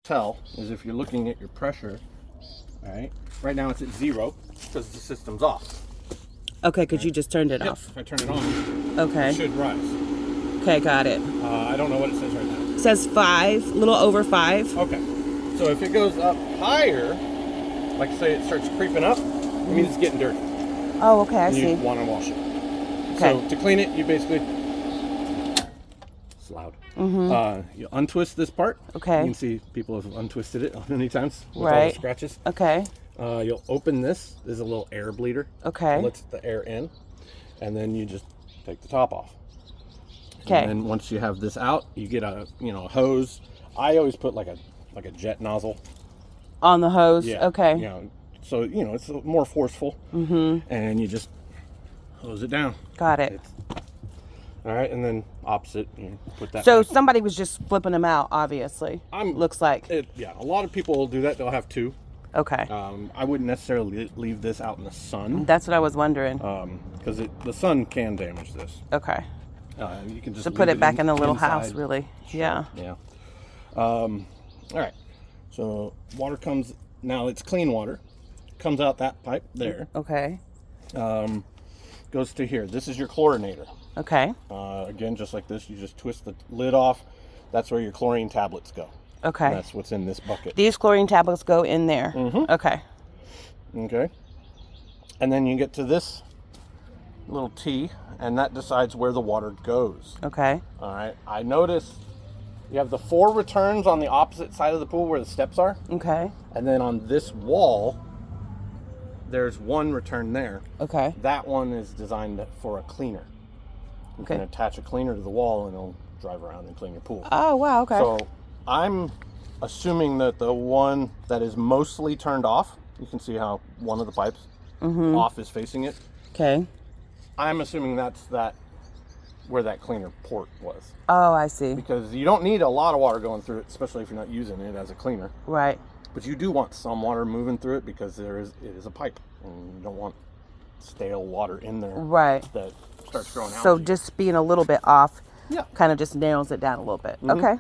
tell is if you're looking at your pressure, all right? Right now it's at 0 because the system's off. Okay, because you just turned it Yep. off. If I turn it on, Okay. it should rise. Okay, got it. I don't know what it says right now. It says 5, a little over 5. Okay. So if it goes up higher, like say it starts creeping up, it means it's getting dirty. Oh, okay, I And see. you want to wash it. Okay. So to clean it, you basically, it's loud. You untwist this part. Okay. You can see people have untwisted it many times with all the Right. scratches. Okay. You'll open this. There's a little air bleeder. Okay. It lets the air in, and then you just take the top off. Okay. And then once you have this out, you get a hose. I always put like a jet nozzle. On the hose? Yeah. Okay. So it's more forceful. And you just hose it down. Got it. All right, and then opposite, put that. So back. somebody was just flipping them out, obviously. Looks like. A lot of people will do that. They'll have 2. Okay. I wouldn't necessarily leave this out in the sun. That's what I was wondering. Because the sun can damage this. Okay. You can just So put leave it back in the little inside. house, really. Yeah. Yeah. All right. So water comes, now it's clean water. Comes out that pipe there. Okay. Goes to here. This is your chlorinator. Okay. Again, just like this, you just twist the lid off. That's where your chlorine tablets go. Okay. And that's what's in this bucket. These chlorine tablets go in there. Okay. Okay. And then you get to this little T, and that decides where the water goes. Okay. All right. I noticed you have the 4 returns on the opposite side of the pool where the steps are. Okay. And then on this wall, there's 1 return there. Okay. That one is designed for a cleaner. You Okay. can attach a cleaner to the wall and it'll drive around and clean your pool. Oh, wow. Okay. So I'm assuming that the one that is mostly turned off, you can see how one of the pipes off is facing it. Okay. I'm assuming that's where that cleaner port was. Oh, I see. Because you don't need a lot of water going through it, especially if you're not using it as a cleaner. Right. But you do want some water moving through it because it is a pipe, and you don't want stale water in there. Right. That starts growing algae. So just being a little bit off, Yeah. kind of just nails it down a little bit. Okay.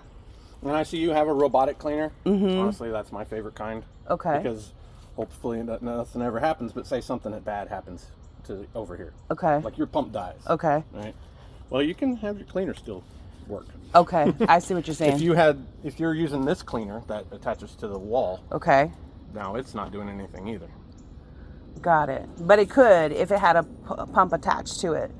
And I see you have a robotic cleaner. Honestly, that's my favorite kind. Okay. Because hopefully nothing ever happens, but say something bad happens to over here. Okay. Like your pump dies. Okay. Right. Well, you can have your cleaner still work. Okay. I see what you're saying. If you're using this cleaner that attaches to the wall, Okay. now it's not doing anything either. Got it. But it could if it had a pump attached to it.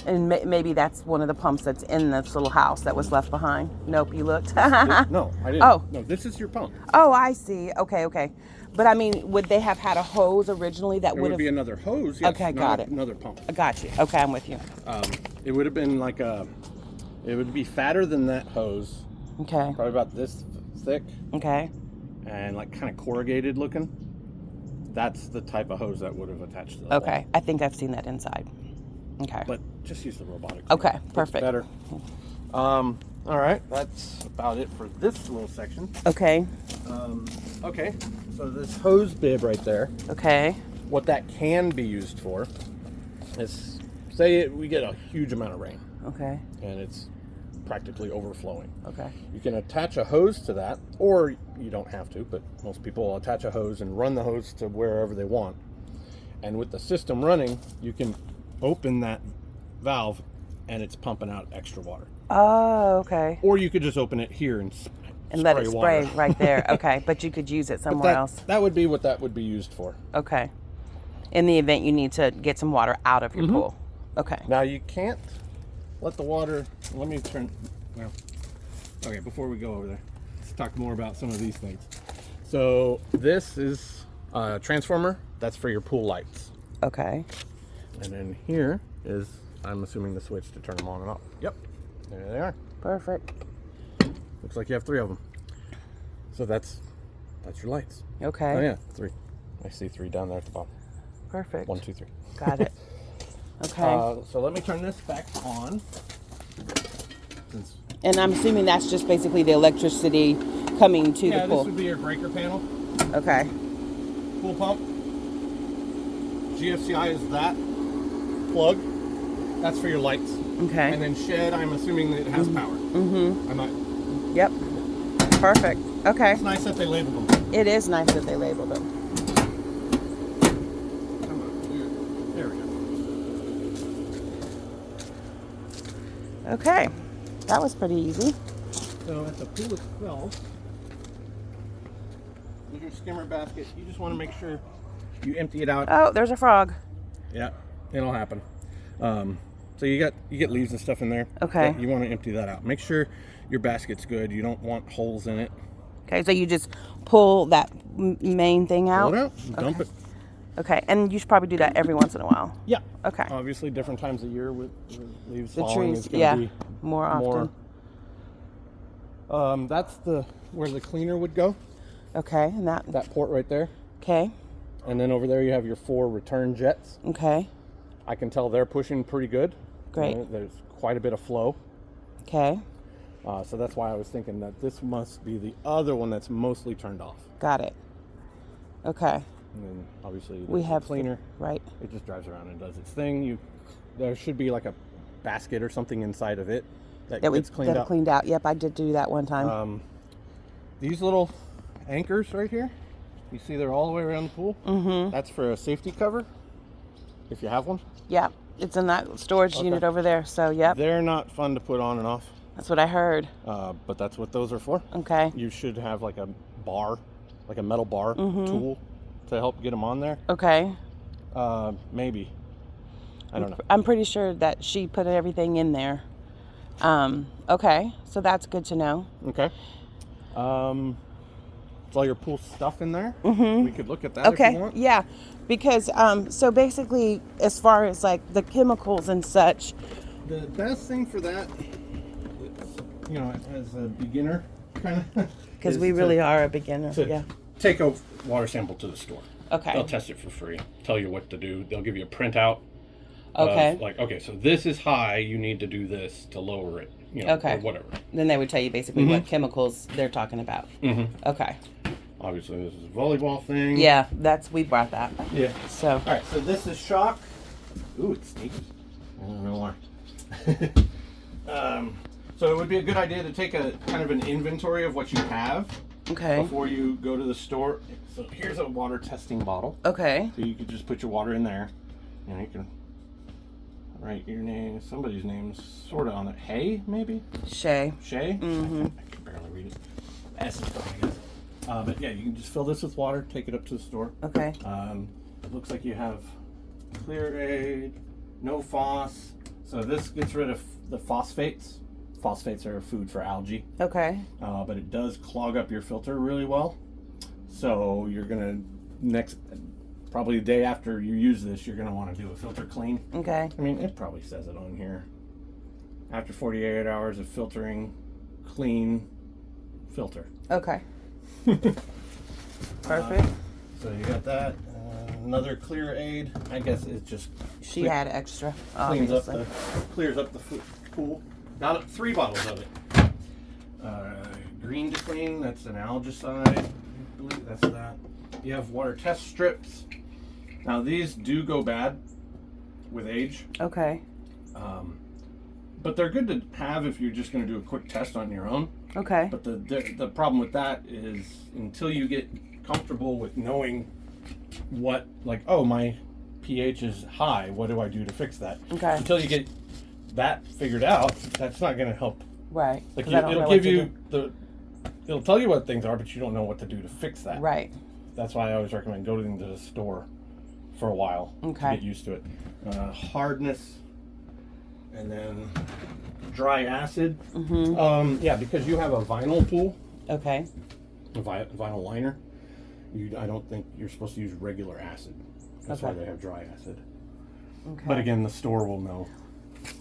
And maybe that's one of the pumps that's in this little house that was left behind. Nope, you looked. No, I didn't. Oh. No, this is your pump. Oh, I see. Okay, okay. But I mean, would they have had a hose originally that There would would have... be another hose. Yes, Okay, not got it. Another pump. I got you. Okay, I'm with you. It would have been like it would be fatter than that hose, Okay. probably about this thick Okay. and like kind of corrugated looking. That's the type of hose that would have attached to the Okay. wall. I think I've seen that inside. Okay. But just use the robotic. Okay, It's perfect. better. All right, that's about it for this little section. Okay. Okay, so this hose bib right there, Okay. what that can be used for is, say we get a huge amount of rain Okay. and it's practically overflowing. Okay. You can attach a hose to that, or you don't have to, but most people will attach a hose and run the hose to wherever they want. And with the system running, you can open that valve and it's pumping out extra water. Oh, okay. Or you could just open it here and And let it spray water. right there. Okay. But you could use it somewhere else. That would be what that would be used for. Okay. In the event you need to get some water out of your pool. Okay. Now you can't let the water, let me turn, well, okay, before we go over there, let's talk more about some of these things. So this is a transformer, that's for your pool lights. Okay. And then here is, I'm assuming, the switch to turn them on and off. Yep, there they are. Perfect. Looks like you have 3 of them. So that's your lights. Okay. Oh yeah, 3. I see 3 down there at the bottom. Perfect. 1, 2, 3. Got it. Okay. So let me turn this back on. And I'm assuming that's just basically the electricity coming to Yeah, the pool. this would be your breaker panel. Okay. Pool pump. GFCI is that plug. That's for your lights. Okay. And then shed, I'm assuming that it has power. Mm-hmm. I'm not. Yep. Perfect. Okay. It's nice that they labeled them. It is nice that they labeled them. Come on. There we go. Okay. That was pretty easy. So at the pool itself, with your skimmer basket, you just want to make sure you empty it out. Oh, there's a frog. Yeah, it'll happen. So you get leaves and stuff in there. Okay. You want to empty that out. Make sure your basket's good. You don't want holes in it. Okay, so you just pull that main thing out? Pull it out, dump it. Okay, and you should probably do that every once in a while. Yeah. Okay. Obviously, different times of year with leaves The falling trees, is going to yeah, be more often. That's where the cleaner would go. Okay, and that. That port right there. Okay. And then over there you have your 4 return jets. Okay. I can tell they're pushing pretty good. Great. There's quite a bit of flow. Okay. So that's why I was thinking that this must be the other one that's mostly turned off. Got it. Okay. And then obviously We have the cleaner. Right. It just drives around and does its thing. There should be like a basket or something inside of it that gets cleaned out. Cleaned out. Yep, I did do that one time. These little anchors right here, you see they're all the way around the pool. Mm-hmm. That's for a safety cover, if you have one. Yeah, it's in that storage unit over there. So, yep. They're not fun to put on and off. That's what I heard. But that's what those are for. Okay. You should have like a bar, like a metal bar tool to help get them on there. Okay. Maybe. I don't know. I'm pretty sure that she put everything in there. Okay, so that's good to know. Okay. Is all your pool stuff in there? Mm-hmm. We could look at that if you want. Yeah, because so basically, as far as like the chemicals and such, The best thing for that, you know, as a beginner, kind of, because we really are a beginner. Yeah. Take a water sample to the store. Okay. They'll test it for free. Tell you what to do. They'll give you a printout. Okay. Like, okay, so this is high. You need to do this to lower it. You know, Okay. or whatever. Then they would tell you basically what chemicals they're talking about. Mm-hmm. Okay. Obviously, this is a volleyball thing. Yeah, we brought that. Yeah. So. All right, so this is shock. Ooh, it's sneaky. I don't know why. So it would be a good idea to take a kind of an inventory of what you have Okay. before you go to the store. So here's a water testing bottle. Okay. So you could just put your water in there, and you can write your name, somebody's name, sort of on it. Hay, maybe? Shay. Shay? Mm-hmm. I can barely read it. S is fine, I guess. But yeah, you can just fill this with water, take it up to the store. Okay. It looks like you have Clear Aid, no phos. So this gets rid of the phosphates. Phosphates are food for algae. Okay. But it does clog up your filter really well. So you're gonna probably the day after you use this, you're gonna want to do a filter clean. Okay. I mean, it probably says it on here. After 48 hours of filtering, clean, filter. Okay. Perfect. So you got that. Another Clear Aid. I guess it's just She had extra. clears up the pool. Got 3 bottles of it. Green to Clean. That's an algicide. I believe that's that. You have water test strips. Now these do go bad with age. Okay. But they're good to have if you're just going to do a quick test on your own. Okay. But the problem with that is until you get comfortable with knowing what, like, oh, my pH is high, what do I do to fix that? Okay. Until you get that figured out, that's not going to help. Right. Like, 'Cause I don't know it'll what give to you do. it'll tell you what things are, but you don't know what to do to fix that. Right. That's why I always recommend going to the store for a while to Okay. get used to it. Hardness, and then dry acid. Mm-hmm. Yeah, because you have a vinyl pool, Okay. a vinyl liner. I don't think you're supposed to use regular acid. That's why Okay. they have dry acid. Okay. But again, the store will know.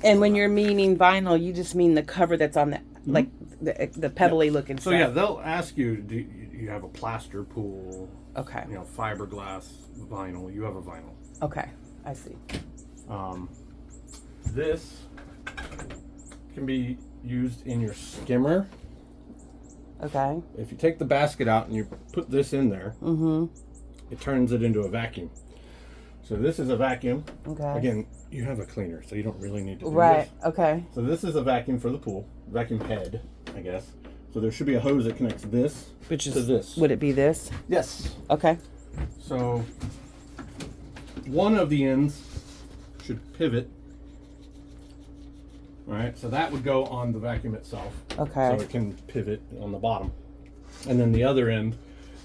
And when you're meaning vinyl, you just mean the cover that's on the like the pebbly looking So stuff. yeah, they'll ask you, do you have a plaster pool? Okay. You know, fiberglass, vinyl. You have a vinyl. Okay. I see. This can be used in your skimmer. Okay. If you take the basket out and you put this in there, it turns it into a vacuum. So this is a vacuum. Okay. Again, you have a cleaner, so you don't really need to do Right. this. Okay. So this is a vacuum for the pool, vacuum head, I guess. So there should be a hose that connects this Which is to this. Would it be this? Yes. Okay. So one of the ends should pivot. All right, so that would go on the vacuum itself. Okay. So it can pivot on the bottom. And then the other end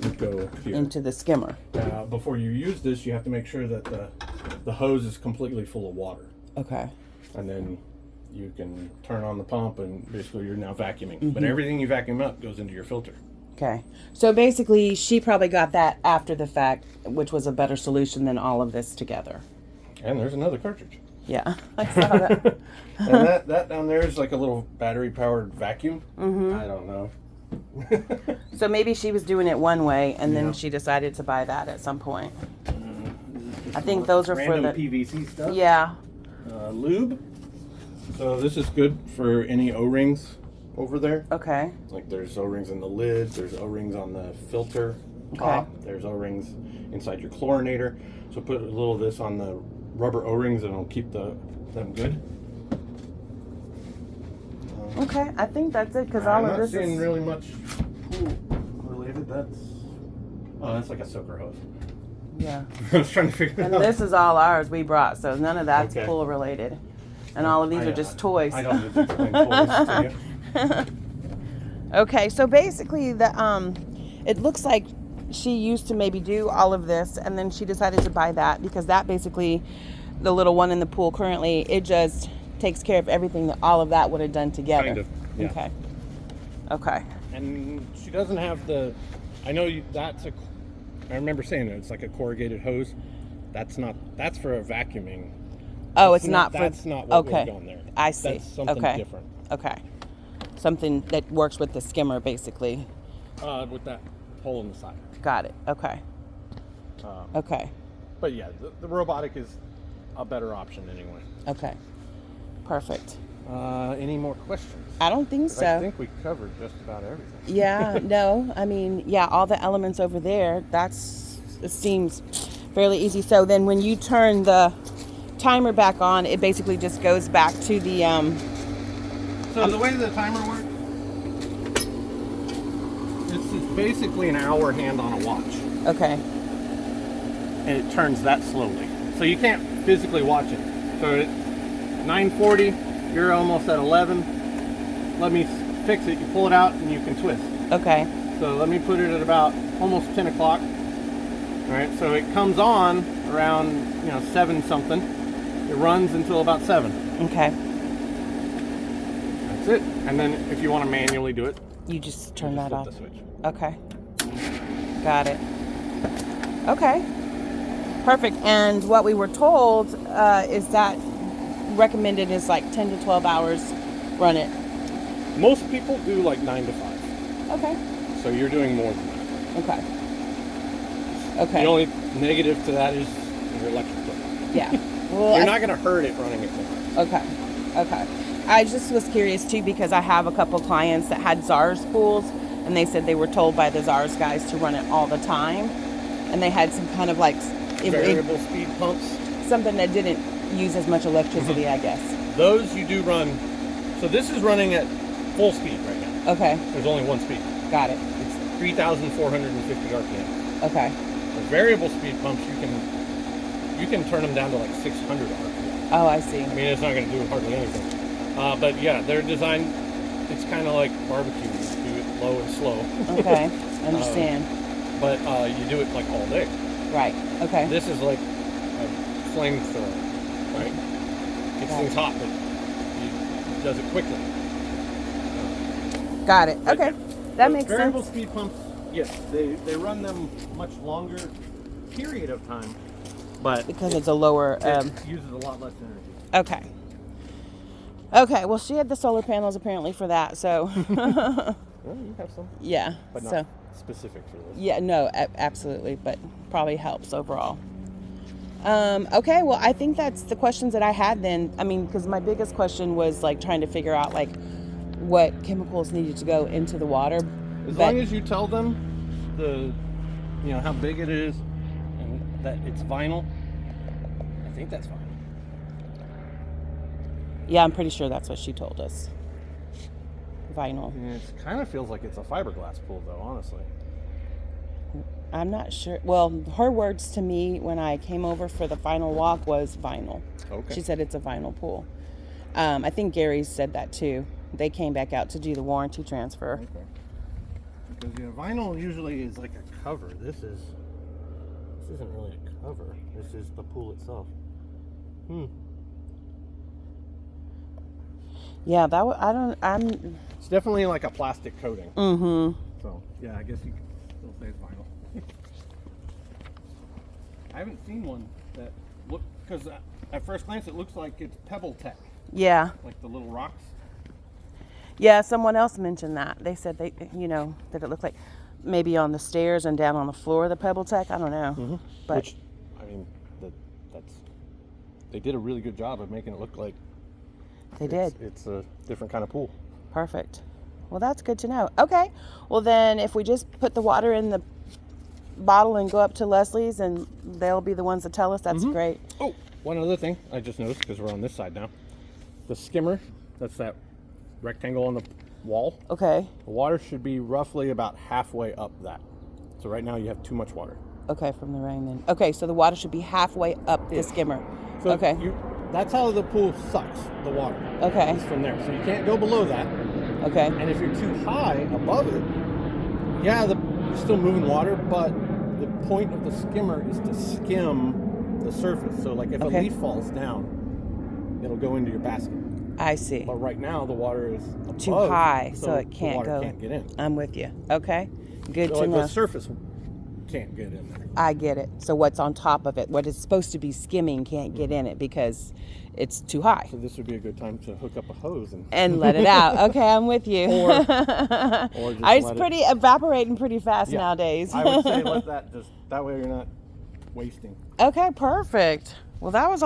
would go here. Into the skimmer. Before you use this, you have to make sure that the hose is completely full of water. Okay. And then you can turn on the pump and basically you're now vacuuming. But everything you vacuum up goes into your filter. Okay. So basically, she probably got that after the fact, which was a better solution than all of this together. And there's another cartridge. Yeah, I saw that. And that down there is like a little battery powered vacuum. I don't know. So maybe she was doing it one way, and Yeah. then she decided to buy that at some point. I think those are for Random the PVC stuff. Yeah. Lube. So this is good for any O-rings over there. Okay. Like there's O-rings in the lid, there's O-rings on the filter top, there's O-rings inside your chlorinator. So put a little of this on the rubber O-rings and it'll keep them good. Okay, I think that's it because all I'm of not this seeing is really much pool related. That's like a soaker hose. yeah. I was trying to figure it And out. this is all ours we brought, so none of that's Okay. pool related. And all of these are just toys. I don't need to explain toys to you. Okay, so basically it looks like she used to maybe do all of this and then she decided to buy that because that basically, the little one in the pool currently, it just takes care of everything that all of that would have done together. Kind of, yeah. Okay. Okay. And she doesn't have the. I know I remember saying that it's like a corrugated hose. That's not. That's for a vacuuming. Oh, it's not for. That's not what okay. we're going there. I see. That's something okay. different. Okay. Something that works with the skimmer, basically. With that hole in the side. Got it. Okay. Okay. But yeah, the robotic is a better option anyway. Okay. Perfect. Any more questions? I don't think so. I think we covered just about everything. Yeah, no, I mean, yeah, all the elements over there, it seems fairly easy. So then when you turn the timer back on, it basically just goes back to the, So the way the timer works, it's basically an hour hand on a watch. okay, And it turns that slowly. So you can't physically watch it. So at 9:40, you're almost at 11. Let me fix it. You pull it out and you can twist. okay, So let me put it at about almost 10 o'clock. All right, so it comes on around 7 something. It runs until about 7. okay. That's it. And then if you want to manually do it, You just turn you that just off. flip the switch. Okay. Got it. Okay. Perfect. And what we were told is that recommended is like 10 to 12 hours run it. Most people do like 9 to 5. Okay. So you're doing more than that. Okay. Okay. The only negative to that is your electric bill. Yeah. Well, You're not going to hurt it running it more. Okay. Okay. I just was curious too because I have a couple clients that had Zars pools and they said they were told by the Zars guys to run it all the time. And they had some kind of like Variable speed pumps. something that didn't use as much electricity, I guess. Those you do run. So this is running at full speed right now. Okay. There's only one speed. Got it. It's 3,450 RPM. Okay. The variable speed pumps, you can turn them down to like 600 RPM. Oh, I see. I mean, it's not going to do hardly anything. But yeah, they're designed. It's kind of like barbecue. You do it low and slow. Okay. Understand. But you do it like all day. Right. Okay. This is like a flamethrower, right? Gets Got things it. hot, but it does it quickly. Got it. Okay. That makes Variable sense. speed pumps, yes, they run them much longer period of time, but Because it's a lower. it uses a lot less energy. Okay. Okay. Well, she had the solar panels apparently for that. So. Well, you have some, Yeah. but not So. specific for this. Yeah. No. Absolutely. But probably helps overall. Okay. Well, I think that's the questions that I had then. I mean, because my biggest question was like trying to figure out like what chemicals needed to go into the water. As But- long as you tell them how big it is and that it's vinyl, I think that's fine. Yeah, I'm pretty sure that's what she told us. vinyl. It kind of feels like it's a fiberglass pool, though, honestly. I'm not sure. Well, her words to me when I came over for the final walk was vinyl. Okay. She said it's a vinyl pool. I think Gary said that too. They came back out to do the warranty transfer. Okay. Because vinyl usually is like a cover. This isn't really a cover. This is the pool itself. Yeah, I'm. It's definitely like a plastic coating. Mm-hmm. So yeah, I guess you could still say it's vinyl. I haven't seen one that look, because at first glance it looks like it's Pebble Tech, Yeah. like the little rocks. Yeah, someone else mentioned that. They said that it looked like maybe on the stairs and down on the floor of the Pebble Tech. I don't know. Mm-hmm. But Which, I mean, they did a really good job of making it look like they did. It's a different kind of pool. Perfect. Well, that's good to know. Okay. Well, then if we just put the water in the bottle and go up to Leslie's and they'll be the ones that tell us, that's great. Oh, one other thing I just noticed, because we're on this side now. The skimmer, that's that rectangle on the wall. Okay. The water should be roughly about halfway up that. So right now you have too much water. Okay, from the rain then. Okay, so the water should be halfway up the skimmer. So okay. That's how the pool sucks the water. Okay. It's from there. So you can't go below that. Okay. And if you're too high above it, yeah, you're still moving water, but the point of the skimmer is to skim the surface. So like if a leaf falls down, it'll go into your basket. I see. But right now the water is above, Too high, so it can't the water go. can't get in. I'm with you. Okay. Good So to like know. the surface can't get in there. I get it. So what's on top of it, what is supposed to be skimming, can't get in it because it's too high. So this would be a good time to hook up a hose and let it out. Okay, I'm with you. or just It's pretty evaporating pretty fast nowadays. I would say let that way you're not wasting. Okay, perfect. Well, that was all.